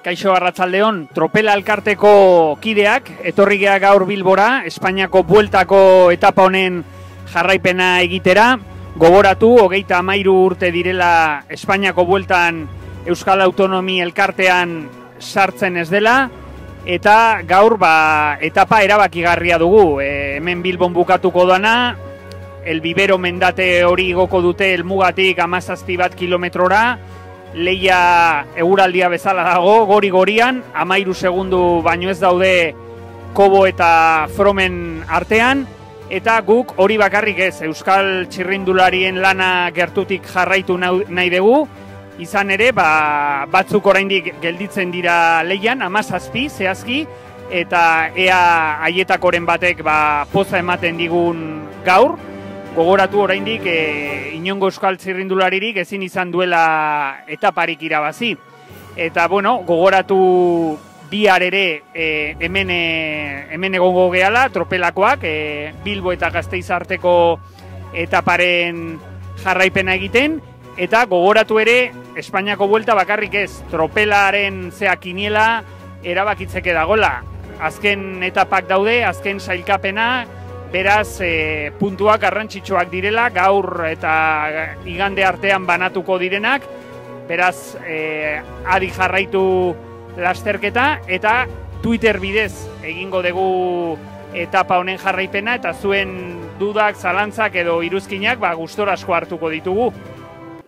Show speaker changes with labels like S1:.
S1: Kaixo arratsaldeon, Tropela elkarteko kideak, etorri gea gaur Bilbora, Espainiako bueltako etapa honen jarraipena egitera. Gogoratu, 33 urte direla Espainiako bueltan Euskal Autonomi elkartean sartzen ez dela, eta gaur etapa erabakigarria dugu. Hemen Bilbon bukatuko dana, El Vivero mendate hori igoko dute helmugatik 17 kilometrora, leia eguraldia bezala dago, gori-gorian, 13 segundu baino ez daude Kobo eta Fromen artean, eta guk hori bakarrik ez, Euskal txirrindularien lana gertutik jarraitu nahi dugu, izan ere, batzuk oraindik gelditzen dira leian, 17 zehazki, eta ea haietakoren batek poza ematen digun gaur. Gogoratu oraindik inongo Euskal txirrindularirik ezin izan duela etaparik irabazi. Eta gogoratu bihar ere hemen egongo gehala, Tropelakoak, Bilbo eta Gasteiz arteko etaparen jarraipena egiten, eta gogoratu ere Espainiako buelta bakarrik ez, Tropelaren kiniela erabakitzeke dagola. Azken etapak daude, azken sailkapena, beraz, puntuak garrantzitsuak direla, gaur eta igande artean banatuko direnak, beraz, adi jarraitu lasterketa, eta Twitter bidez egingo dugu etapa honen jarraipena, eta zuen dudak, zalantzak edo iruzkinak gustora asko hartuko ditugu.